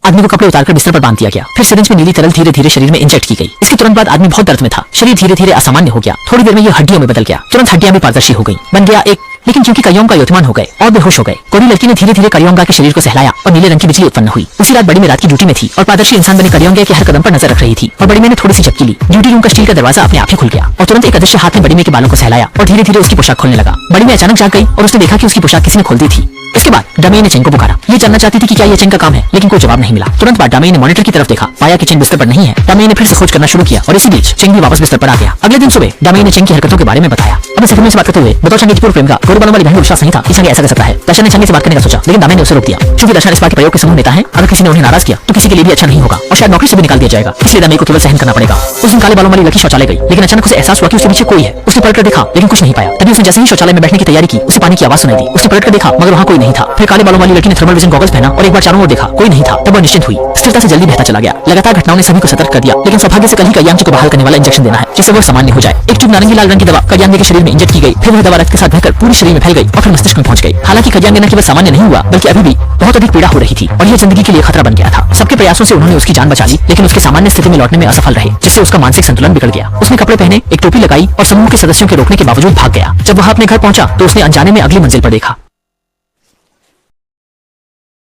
आदमी को कपड़े उतारकर बिस्तर पर बांध दिया गया। फिर सिरिंज में नीली तरल धीरे धीरे शरीर में इंजेक्ट की गई। इसके तुरंत बाद आदमी बहुत दर्द में था। शरीर धीरे धीरे असामान्य हो गया। थोड़ी देर में यह हड्डियों में बदल गया। तुरंत हड्डियां भी पारदर्शी हो गई। बन गया एक, लेकिन क्योंकि करियोंग का योतमान हो गए और बेहोश हो गए, कोरी लड़की ने धीरे धीरे करियोंगा के शरीर को सहलाया और नीले रंग की बिजली उत्पन्न हुई। उसी रात बड़ी में रात की ड्यूटी में थी और पारदर्शी इंसान बने करियोंगे के हर कदम पर नजर रख रही थी और बड़ी में ने थोड़ी सी झपकी ली। ड्यूटी रूम का स्टील का दरवाजा अपने आप ही खुल गया और तुरंत एक अदृश्य हाथ ने बड़ी में के बालों को सहलाया और धीरे धीरे उसकी पोशाक खोलने लगा। बड़ी में अचानक जाग गई और उसने देखा कि उसकी पोशाक किसी ने खोल दी थी। इसके बाद डामेई ने चेंग को पुकारा। ये जानना चाहती थी कि क्या ये चेंग का काम है, लेकिन कोई जवाब नहीं मिला। तुरंत बाद डामेई ने मॉनिटर की तरफ देखा, पाया कि चेंग बिस्तर पर नहीं है। डामेई ने फिर से खोज करना शुरू किया और इसी बीच चेंग भी वापस बिस्तर पर आ गया। अगले दिन सुबह डामेई ने चेंग की हरकतों के बारे में बताया। अब इस से बात करते हुए बतौर चेंग की पूर्व प्रेम का गौरव वाली बहन को विश्वास नहीं था कि चेंग ऐसा कर सकता है। दर्शन ने चेंग से बात करने का सोचा, लेकिन डामेई ने उसे रोक दिया। क्योंकि दर्शन इस बात के प्रयोग के समूह नेता है, अगर किसी ने उन्हें नाराज किया तो किसी के लिए भी अच्छा नहीं होगा और शायद नौकरी से भी निकाल दिया जाएगा। इसलिए डामेई को केवल सहन करना पड़ेगा। उस दिन काले बालों वाली लड़की शौचालय गई, लेकिन अचानक उसे एहसास हुआ कि उसके पीछे कोई है। उसने पलटकर देखा लेकिन कुछ नहीं पाया। तभी उसने जैसे ही शौचालय में बैठने की तैयारी की, उसे पानी की आवाज सुनाई दी। उसने पलटकर देखा मगर वहाँ कोई नहीं था। फिर काले बालों वाली लड़की ने थर्मल विजन गॉगल्स पहना और एक बार चारों ओर देखा, कोई नहीं था। तब वह निश्चिंत हुई। स्थिरता से जल्दी बहता चला गया। लगातार घटनाओं ने सभी को सतर्क कर दिया, लेकिन सौभाग्य से कल ही करियांग को बहाल करने वाला इंजेक्शन देना है जिससे वह सामान्य हो जाए। एक ट्यूब नारंगी लाल रंग की दवा करियांग के शरीर में इंजेक्ट की गई। फिर वह दवा रक्त के साथ बहकर पूरे शरीर में फैल गई और फिर मस्तिष्क में पहुंच गई। हालांकि करियांग न केवल सामान्य नहीं हुआ बल्कि अभी भी बहुत अधिक पीड़ा हो रही थी और यह जिंदगी के लिए खतरा बन गया था। सबके प्रयासों से उन्होंने उसकी जान बचा ली, लेकिन उसके सामान्य स्थिति में लौटने में असफल रहे, जिससे उसका मानसिक संतुलन बिगड़ गया। उसने कपड़े पहने, एक टोपी लगाई और समूह के सदस्यों के रोकने के बावजूद भाग गया। जब वह अपने घर पहुंचा तो उसने अनजाने में अगली मंजिल पर देखा।